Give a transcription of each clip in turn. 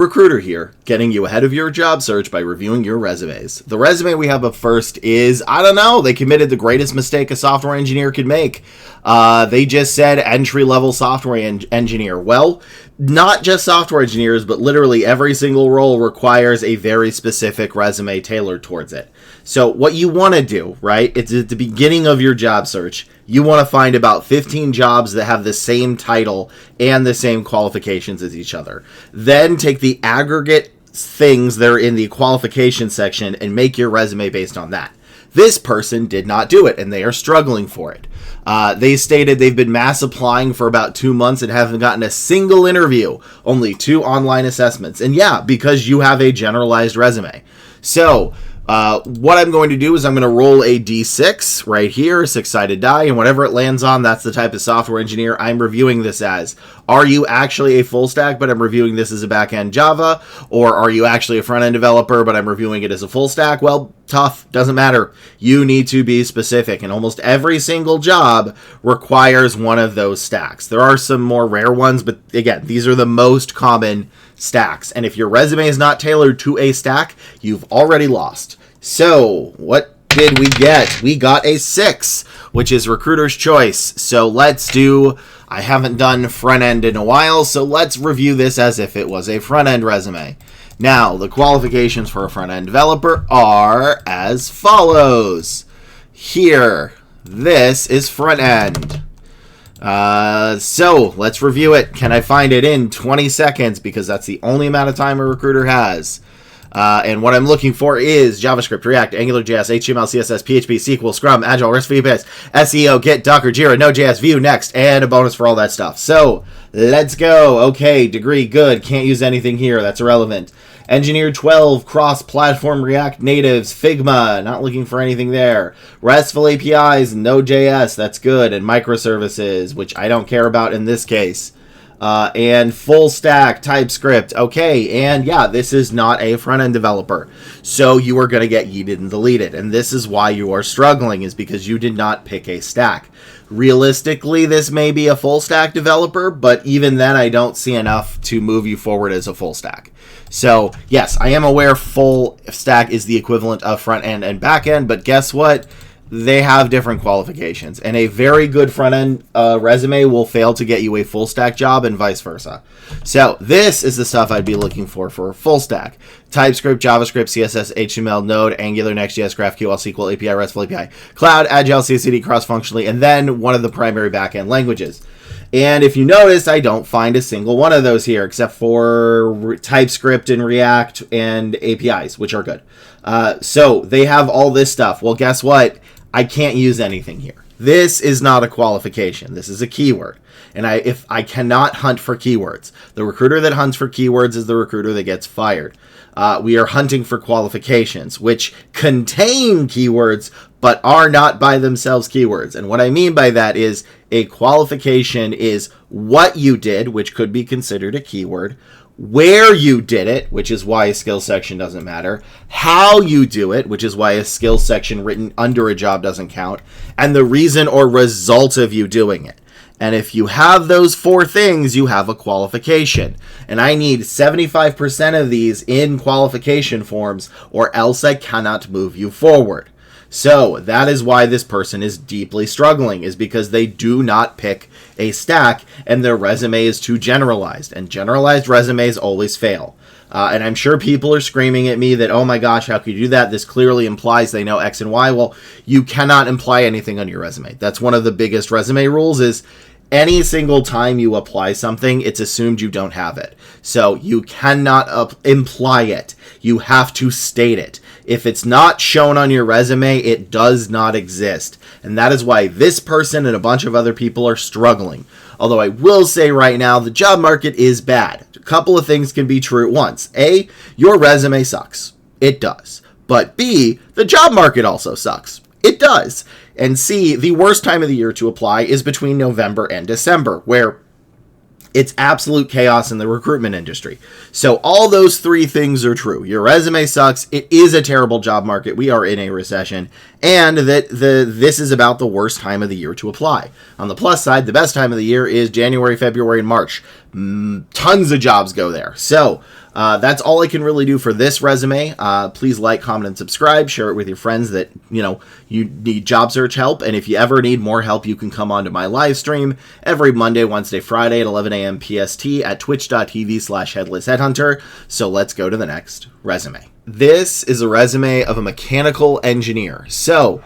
Recruiter here, getting you ahead of your job search by reviewing your resumes. The resume we have up first is, I don't know, they committed the greatest mistake a software engineer could make. They just said entry-level software engineer. Well, not just software engineers, but literally every single role requires a very specific resume tailored towards it. So what you want to do, right, it's at the beginning of your job search, you want to find about 15 jobs that have the same title and the same qualifications as each other. Then take the aggregate things that are in the qualification section and make your resume based on that. This person did not do it, and they are struggling for it. They stated they've been mass applying for about 2 months and haven't gotten a single interview, only 2 online assessments. And yeah, because you have a generalized resume. So, what I'm going to do is I'm going to roll a D6 right here, 6-sided die, and whatever it lands on, that's the type of software engineer I'm reviewing this as. Are you actually a full stack, but I'm reviewing this as a back-end Java? Or are you actually a front-end developer, but I'm reviewing it as a full stack? Well, tough, doesn't matter. You need to be specific, and almost every single job requires one of those stacks. There are some more rare ones, but again, these are the most common stacks. And if your resume is not tailored to a stack, you've already lost. So, what did we get? We got a 6, which is recruiter's choice. So let's do, I haven't done front end in a while, so let's review this as if it was a front end resume. Now, the qualifications for a front end developer are as follows. Here, this is front end. So let's review it. Can I find it in 20 seconds? Because that's the only amount of time a recruiter has. And what I'm looking for is JavaScript, React, AngularJS, HTML, CSS, PHP, SQL, Scrum, Agile, REST APIs, SEO, Git, Docker, Jira, Node.js, Vue, Next, and a bonus for all that stuff. So let's go. Okay, degree, good. Can't use anything here. That's irrelevant. Engineer 12, cross-platform React Natives, Figma, not looking for anything there. RESTful APIs, Node.js, that's good. And microservices, which I don't care about in this case. And full stack TypeScript. Okay, and yeah, this is not a front-end developer. So you are going to get yeeted and deleted. And this is why you are struggling, is because you did not pick a stack. Realistically, this may be a full stack developer, but even then I don't see enough to move you forward as a full stack. So yes, I am aware full stack is the equivalent of front end and back end, but guess what? They have different qualifications, and a very good front-end resume will fail to get you a full-stack job and vice versa. So this is the stuff I'd be looking for a full-stack. TypeScript, JavaScript, CSS, HTML, Node, Angular, Next.js, GraphQL, SQL, API, RESTful API, Cloud, Agile, CI/CD, cross-functionally, and then one of the primary back-end languages. And if you notice, I don't find a single one of those here, except for TypeScript and React and APIs, which are good. So they have all this stuff. Well, guess what? I can't use anything here. This is not a qualification. This is a keyword. And if I cannot hunt for keywords, the recruiter that hunts for keywords is the recruiter that gets fired. We are hunting for qualifications, which contain keywords, but are not by themselves keywords. And what I mean by that is a qualification is what you did, which could be considered a keyword, where you did it, which is why a skills section doesn't matter, how you do it, which is why a skills section written under a job doesn't count, and the reason or result of you doing it. And if you have those 4 things, you have a qualification. And I need 75% of these in qualification forms, or else I cannot move you forward. So that is why this person is deeply struggling, is because they do not pick a stack and their resume is too generalized, and generalized resumes always fail. And I'm sure people are screaming at me that, oh my gosh, how could you do that? This clearly implies they know X and Y. Well, you cannot imply anything on your resume. That's one of the biggest resume rules, is any single time you apply something, it's assumed you don't have it. So you cannot imply it. You have to state it. If it's not shown on your resume, it does not exist. And that is why this person and a bunch of other people are struggling. Although I will say right now, the job market is bad. A couple of things can be true at once. A, your resume sucks. It does. But B, the job market also sucks. It does. And C, the worst time of the year to apply is between November and December, where it's absolute chaos in the recruitment industry. So all those 3 things are true. Your resume sucks. It is a terrible job market. We are in a recession. And that this is about the worst time of the year to apply. On the plus side, the best time of the year is January, February, and March. Tons of jobs go there. So That's all I can really do for this resume. Please like, comment, and subscribe. Share it with your friends that, you need job search help. And if you ever need more help, you can come onto my live stream every Monday, Wednesday, Friday at 11 a.m. PST at twitch.tv/headlessheadhunter. So let's go to the next resume. This is a resume of a mechanical engineer. So,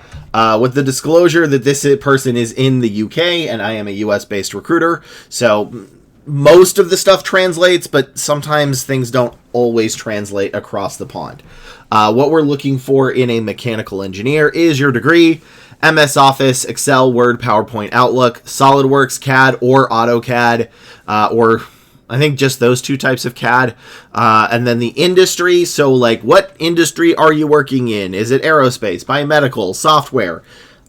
with the disclosure that this person is in the UK and I am a US-based recruiter, so most of the stuff translates, but sometimes things don't always translate across the pond. What we're looking for in a mechanical engineer is your degree, MS Office, Excel, Word, PowerPoint, Outlook, SolidWorks, CAD, or AutoCAD, or I think just those two types of CAD. And then the industry. So like, what industry are you working in? Is it aerospace, biomedical, software?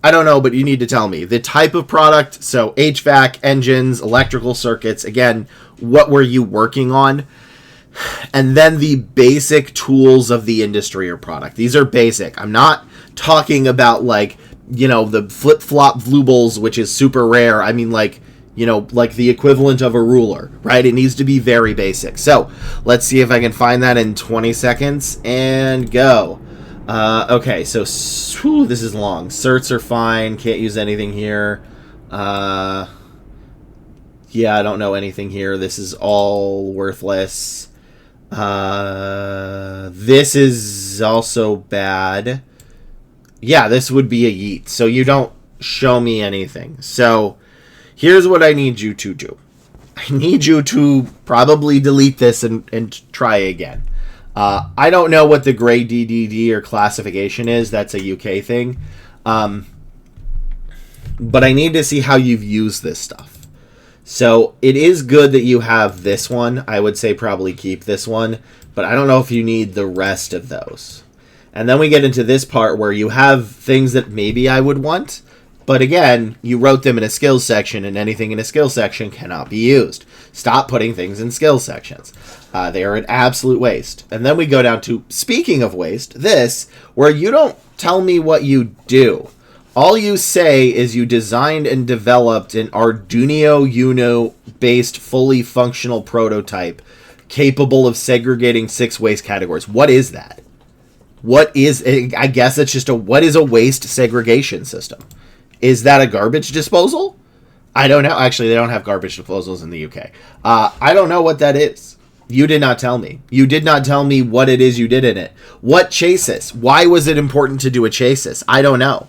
I don't know, but you need to tell me. The type of product, so HVAC, engines, electrical circuits. Again, what were you working on? And then the basic tools of the industry or product. These are basic. I'm not talking about like, the flip-flop Vlubles, which is super rare. I mean like the equivalent of a ruler, right? It needs to be very basic. So let's see if I can find that in 20 seconds and go. Okay, so this is long. Certs are fine. Can't use anything here. Yeah, I don't know anything here. This is all worthless. This is also bad. Yeah, this would be a yeet. So you don't show me anything. So here's what I need you to do. I need you to probably delete this and try again. I don't know what the grade DDD or classification is. That's a UK thing. But I need to see how you've used this stuff. So it is good that you have this one. I would say probably keep this one. But I don't know if you need the rest of those. And then we get into this part where you have things that maybe I would want. But again, you wrote them in a skills section, and anything in a skills section cannot be used. Stop putting things in skills sections. They are an absolute waste. And then we go down to, speaking of waste, this, where you don't tell me what you do. All you say is you designed and developed an Arduino Uno-based fully functional prototype capable of segregating 6 waste categories. What is that? I guess it's just what is a waste segregation system? Is that a garbage disposal? I don't know. Actually, they don't have garbage disposals in the UK. I don't know what that is. You did not tell me. You did not tell me what it is you did in it. What chassis? Why was it important to do a chassis? I don't know.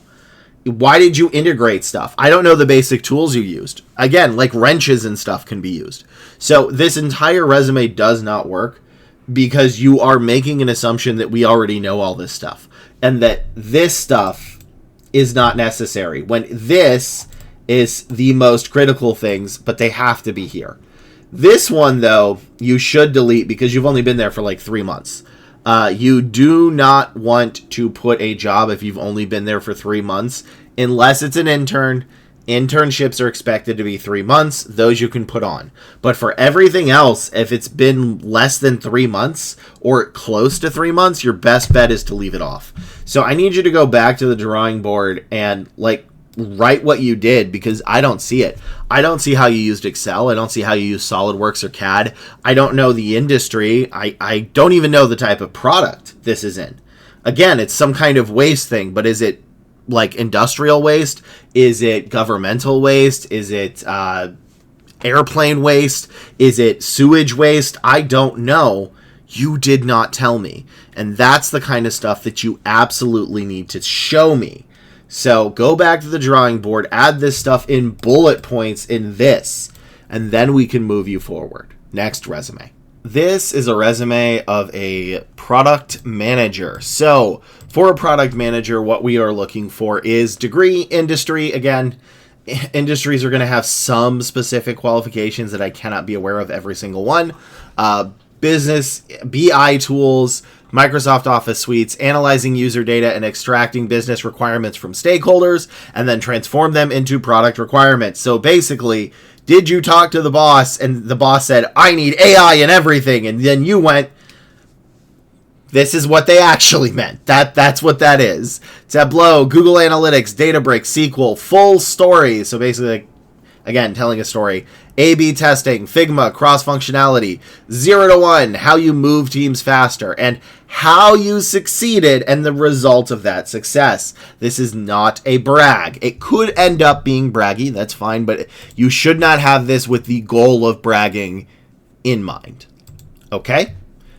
Why did you integrate stuff? I don't know the basic tools you used. Again, like wrenches and stuff can be used. So this entire resume does not work because you are making an assumption that we already know all this stuff. And that this stuff is not necessary, when this is the most critical things, but they have to be here. This one, though, you should delete because you've only been there for like 3 months. You do not want to put a job if you've only been there for 3 months, unless it's an intern. Internships are expected to be 3 months. Those you can put on. But for everything else, if it's been less than 3 months or close to 3 months, your best bet is to leave it off. So I need you to go back to the drawing board and write what you did, because I don't see it. I don't see how you used Excel. I don't see how you used SolidWorks or CAD. I don't know the industry. I don't even know the type of product this is in. Again, it's some kind of waste thing, but is it like industrial waste? Is it governmental waste? Is it airplane waste? Is it sewage waste? I don't know. You did not tell me. And that's the kind of stuff that you absolutely need to show me. So go back to the drawing board, add this stuff in bullet points in this, and then we can move you forward. Next resume. This is a resume of a product manager. So for a product manager, what we are looking for is degree, industry. Again, industries are going to have some specific qualifications that I cannot be aware of every single one. Business, BI tools, Microsoft Office suites, analyzing user data and extracting business requirements from stakeholders, and then transform them into product requirements. So basically, did you talk to the boss and the boss said, I need AI in everything, and then you went, this is what they actually meant. That's what that is. Tableau, Google Analytics, Databricks, SQL, full story. So basically, Again, telling a story. A/B testing, Figma, cross-functionality, 0 to 1, how you move teams faster, and how you succeeded and the result of that success. This is not a brag. It could end up being braggy, that's fine, but you should not have this with the goal of bragging in mind. Okay?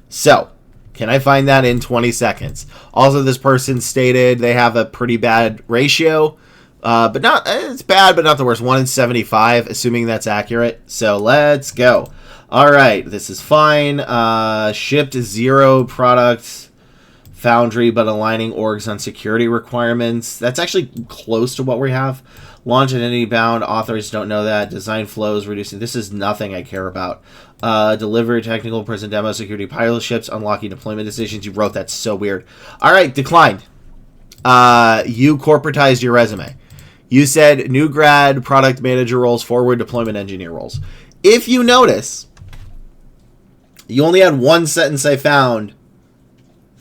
So, can I find that in 20 seconds? Also, this person stated they have a pretty bad ratio. But not, it's bad, but not the worst. 1 in 75, assuming that's accurate. So let's go. All right, this is fine. Shipped 0 products, Foundry, but aligning orgs on security requirements. That's actually close to what we have. Launch at any bound. Authors don't know that. Design flows, reducing. This is nothing I care about. Deliver technical prison demo, security pilot ships, unlocking deployment decisions. You wrote that so weird. All right, declined. You corporatized your resume. You said new grad, product manager roles, forward deployment engineer roles. If you notice, you only had one sentence I found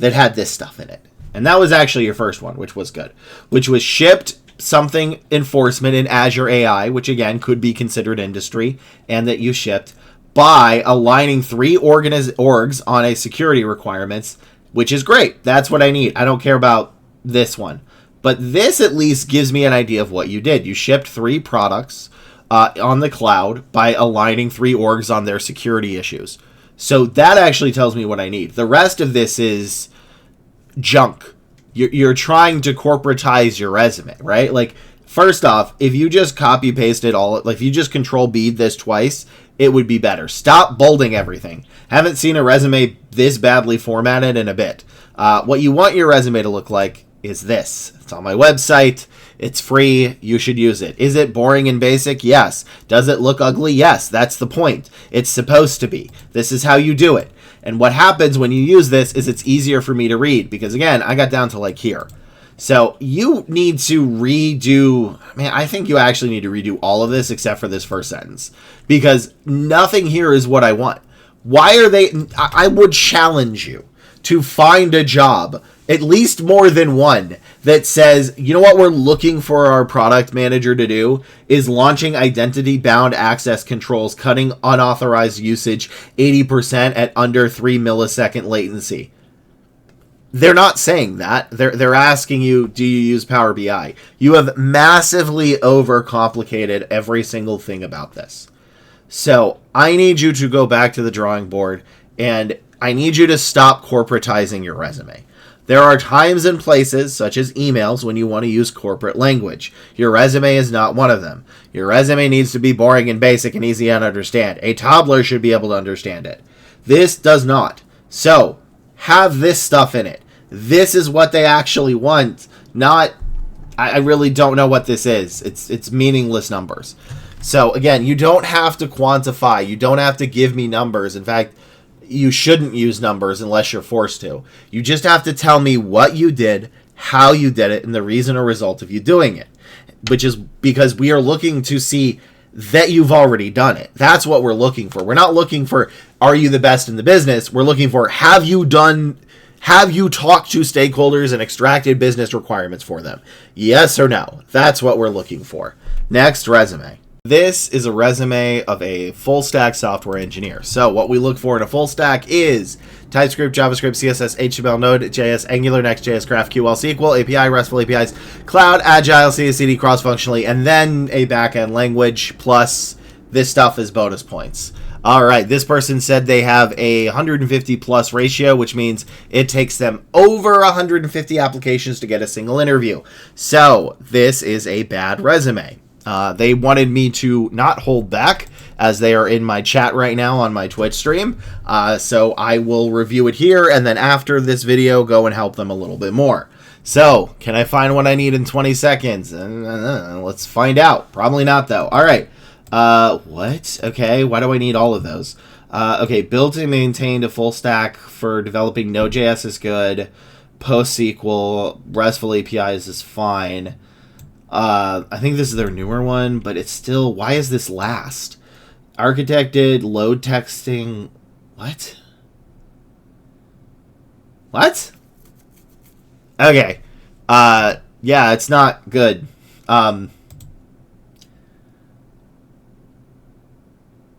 that had this stuff in it. And that was actually your first one, which was good. Which was shipped something enforcement in Azure AI, which again could be considered industry, and that you shipped by aligning 3 orgs on a security requirements, which is great. That's what I need. I don't care about this one. But this at least gives me an idea of what you did. You shipped 3 products on the cloud by aligning 3 orgs on their security issues. So that actually tells me what I need. The rest of this is junk. You're trying to corporatize your resume, right? Like, first off, if you just copy pasted all, like if you just control B this twice, it would be better. Stop bolding everything. Haven't seen a resume this badly formatted in a bit. What you want your resume to look like is this. It's on my website. It's free. You should use it. Is it boring and basic? Yes. Does it look ugly? Yes. That's the point. It's supposed to be. This is how you do it. And what happens when you use this is it's easier for me to read because, again, I got down to like here. So you need to redo, man, I think you actually need to redo all of this except for this first sentence because nothing here is what I want. Why are they, I would challenge you to find a job, at least more than one, that says, you know what we're looking for our product manager to do is launching identity-bound access controls, cutting unauthorized usage 80% at under 3 millisecond latency. They're not saying that. They're asking you, do you use Power BI? You have massively overcomplicated every single thing about this. So I need you to go back to the drawing board and I need you to stop corporatizing your resume. There are times and places, such as emails, when you want to use corporate language. Your resume is not one of them. Your resume needs to be boring and basic and easy to understand. A toddler should be able to understand it. This does not. So, have this stuff in it. This is what they actually want, not, I really don't know what this is. It's meaningless numbers. So, again, you don't have to quantify. You don't have to give me numbers. In fact, you shouldn't use numbers unless you're forced to. You just have to tell me what you did, how you did it, and the reason or result of you doing it. Which is because we are looking to see that you've already done it. That's what we're looking for. We're not looking for, are you the best in the business? We're looking for, have you talked to stakeholders and extracted business requirements for them? Yes or no? That's what we're looking for. Next, resume. This is a resume of a full-stack software engineer. So what we look for in a full stack is TypeScript, JavaScript, CSS, HTML, Node.js, Angular, Next.js, GraphQL, SQL, API, RESTful APIs, Cloud, Agile, CI/CD, cross-functionally, and then a back-end language, plus this stuff is bonus points. All right, this person said they have a 150 plus ratio, which means it takes them over 150 applications to get a single interview. So this is a bad resume. They wanted me to not hold back as they are in my chat right now on my Twitch stream. So I will review it here and then after this video go and help them a little bit more. So can I find what I need in 20 seconds? Let's find out. Probably not though. All right. What? Okay. Why do I need all of those? Okay. Built and maintained a full stack for developing Node.js is good. PostSQL, RESTful APIs is fine. I think this is their newer one, but it's still, why is this last? Architected, load texting, what? What? Okay. Yeah, it's not good.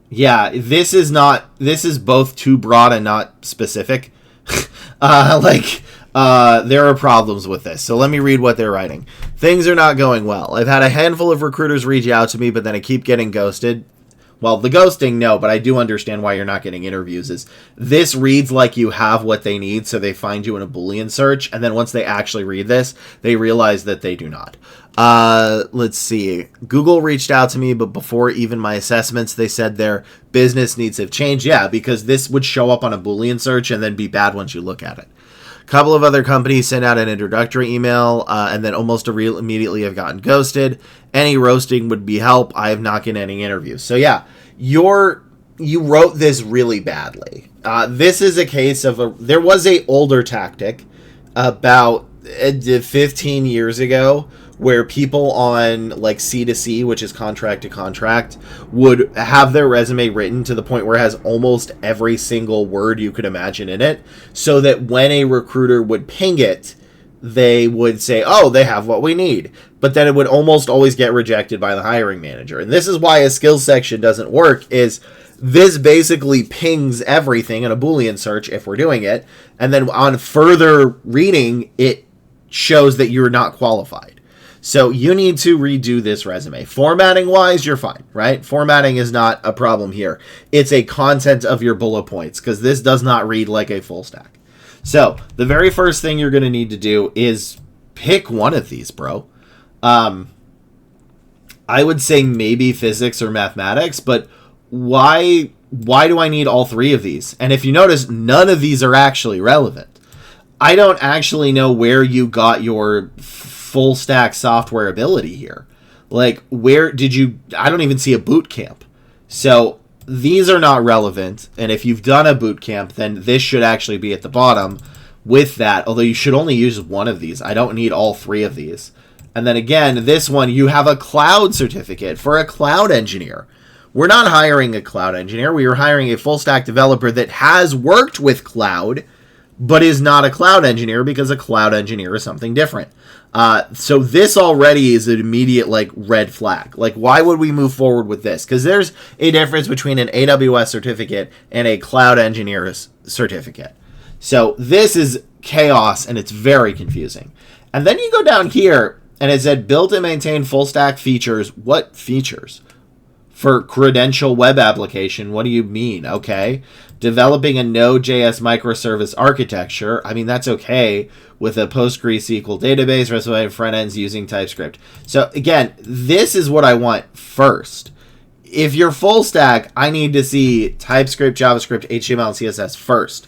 Yeah, this is both too broad and not specific. There are problems with this. So let me read what they're writing. Things are not going well. I've had a handful of recruiters reach out to me, but then I keep getting ghosted. Well, the ghosting, no, but I do understand why you're not getting interviews. Is this reads like you have what they need, so they find you in a Boolean search, and then once they actually read this, they realize that they do not. Let's see. Google reached out to me, but before even my assessments, they said their business needs have changed. Yeah, because this would show up on a Boolean search and then be bad once you look at it. A couple of other companies sent out an introductory email, and then almost immediately have gotten ghosted. Any roasting would be help. I have not gotten any interviews. So yeah, you wrote this really badly. This is a case of there was a older tactic about 15 years ago where people on like C2C, which is contract to contract, would have their resume written to the point where it has almost every single word you could imagine in it, so that when a recruiter would ping it, they would say, oh, they have what we need. But then it would almost always get rejected by the hiring manager. And this is why a skills section doesn't work, is this basically pings everything in a Boolean search if we're doing it. And then on further reading, it shows that you're not qualified. So you need to redo this resume. Formatting wise, you're fine, right? Formatting is not a problem here. It's a content of your bullet points, because this does not read like a full stack. So the very first thing you're going to need to do is pick one of these, bro. I would say maybe physics or mathematics, but why do I need all three of these? And if you notice, none of these are actually relevant. I don't actually know where you got your full stack software ability here. Like, where did you... I don't even see a boot camp. So these are not relevant, and if you've done a boot camp, then this should actually be at the bottom with that, although you should only use one of these. I don't need all three of these. And then again, this one, you have a cloud certificate for a cloud engineer. We're not hiring a cloud engineer. We are hiring a full stack developer that has worked with cloud, but is not a cloud engineer, because a cloud engineer is something different. So this already is an immediate, like, red flag. Like, why would we move forward with this? Because there's a difference between an AWS certificate and a cloud engineer's certificate. So this is chaos, and it's very confusing. And then you go down here, and it said build and maintain full stack features. What features? For credential web application, what do you mean? Okay. Developing a Node.js microservice architecture. I mean, that's okay with a PostgreSQL database, REST front ends using TypeScript. So again, this is what I want first. If you're full stack, I need to see TypeScript, JavaScript, HTML, and CSS first.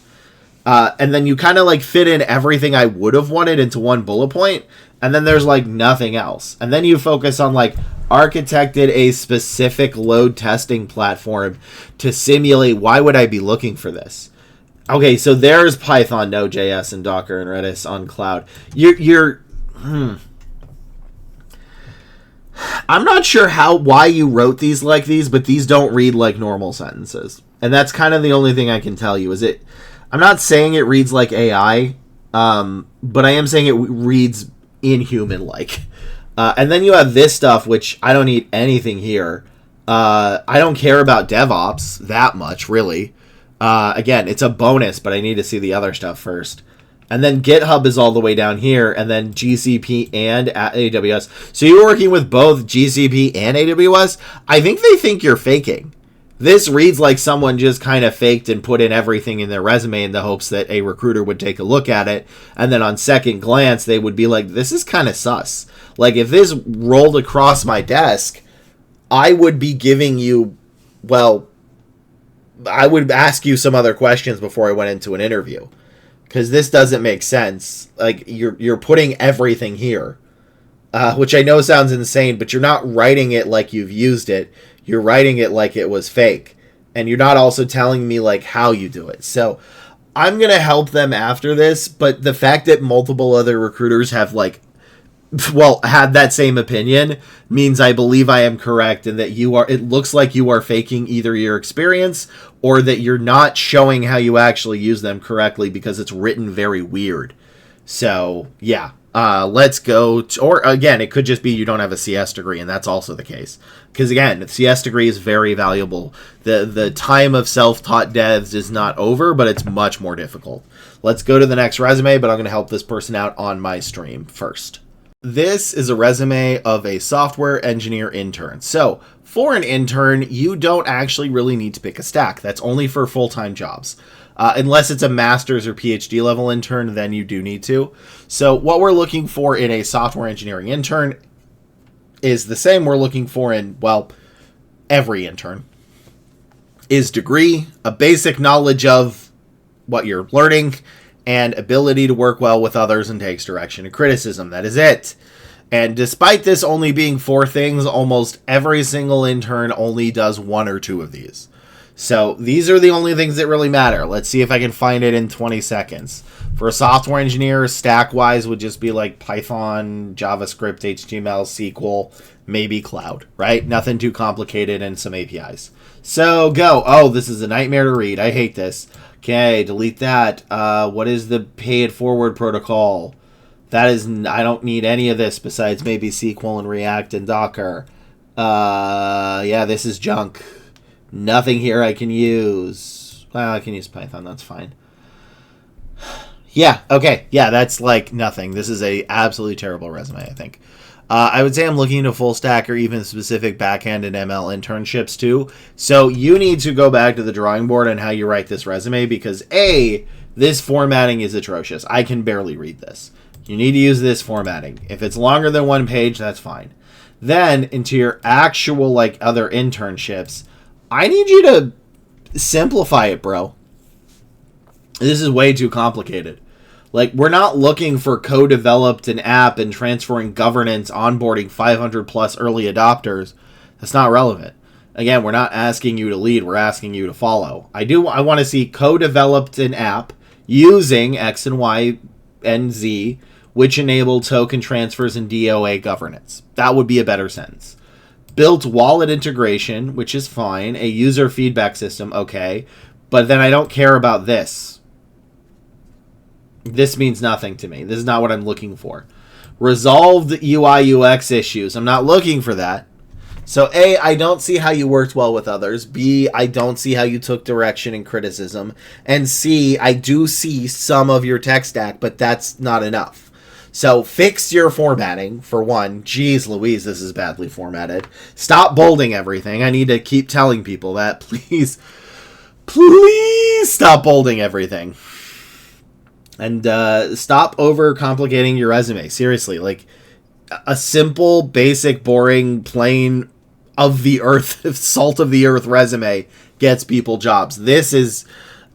And then you kind of like fit in everything I would have wanted into one bullet point. And then there's like nothing else. And then you focus on like architected a specific load testing platform to simulate. Why would I be looking for this? Okay, so there's Python, Node.js, and Docker and Redis on cloud. I'm not sure why you wrote these like these, but these don't read like normal sentences. And that's kind of the only thing I can tell you. I'm not saying it reads like AI, but I am saying it reads inhuman-like. And then you have this stuff, which I don't need anything here. I don't care about DevOps that much, really. Again, it's a bonus, but I need to see the other stuff first. And then GitHub is all the way down here, and then GCP and AWS. So you're working with both GCP and AWS? I think they think you're faking. This reads like someone just kind of faked and put in everything in their resume in the hopes that a recruiter would take a look at it. And then on second glance, they would be like, this is kind of sus. Like, if this rolled across my desk, I would be giving you, well, I would ask you some other questions before I went into an interview. Because this doesn't make sense. Like, you're putting everything here. Which I know sounds insane, but you're not writing it like you've used it. You're writing it like it was fake. And you're not also telling me, like, how you do it. So I'm going to help them after this, but the fact that multiple other recruiters have, like, had that same opinion means I believe I am correct, and that it looks like you are faking either your experience or that you're not showing how you actually use them correctly because it's written very weird. So, yeah. Let's go, or again, it could just be you don't have a CS degree, and that's also the case. Because again, the CS degree is very valuable. The time of self-taught devs is not over, but it's much more difficult. Let's go to the next resume, but I'm going to help this person out on my stream first. This is a resume of a software engineer intern. So for an intern, you don't actually really need to pick a stack. That's only for full-time jobs. Unless it's a master's or PhD level intern, then you do need to. So what we're looking for in a software engineering intern is the same we're looking for in, well, every intern. Is degree, a basic knowledge of what you're learning, and ability to work well with others and takes direction and criticism. That is it. And despite this only being 4 things, almost every single intern only does 1 or 2 of these. So these are the only things that really matter. Let's see if I can find it in 20 seconds. For a software engineer, stack-wise would just be like Python, JavaScript, HTML, SQL, maybe cloud, right? Nothing too complicated and some APIs. So go. Oh, this is a nightmare to read. I hate this. Okay, delete that. What is the pay it forward protocol? That is, I don't need any of this besides maybe SQL and React and Docker. Yeah, this is junk. Nothing here I can use. Well, I can use Python. That's fine. Yeah, okay. Yeah, that's like nothing. This is a absolutely terrible resume, I think. I would say I'm looking into full stack or even specific backend and ML internships too. So you need to go back to the drawing board on how you write this resume because A, this formatting is atrocious. I can barely read this. You need to use this formatting. If it's longer than 1 page, that's fine. Then into your actual like other internships, I need you to simplify it, bro. This is way too complicated. Like, we're not looking for co-developed an app and transferring governance, onboarding 500 plus early adopters. That's not relevant. Again, we're not asking you to lead. We're asking you to follow. I want to see co-developed an app using X and Y and Z, which enable token transfers and DOA governance. That would be a better sentence. Built wallet integration, which is fine. A user feedback system, okay. But then I don't care about this. This means nothing to me. This is not what I'm looking for. Resolved UI UX issues. I'm not looking for that. So A, I don't see how you worked well with others. B, I don't see how you took direction and criticism. And C, I do see some of your tech stack, but that's not enough. So fix your formatting, for one. Jeez Louise, this is badly formatted. Stop bolding everything. I need to keep telling people that. Please, please stop bolding everything. And stop overcomplicating your resume. Seriously, like a simple, basic, boring, plain, of the earth, salt of the earth resume gets people jobs. This is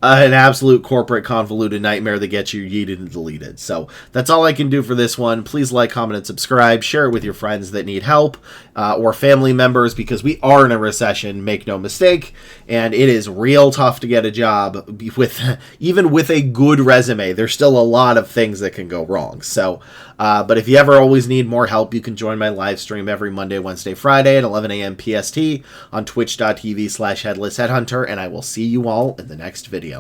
an absolute corporate convoluted nightmare that gets you yeeted and deleted. So that's all I can do for this one. Please like, comment, and subscribe. Share it with your friends that need help or family members because we are in a recession, make no mistake, and it is real tough to get a job with even with a good resume. There's still a lot of things that can go wrong. So, but if you ever always need more help, you can join my live stream every Monday, Wednesday, Friday at 11 a.m. PST on twitch.tv/headlessheadhunter, and I will see you all in the next video.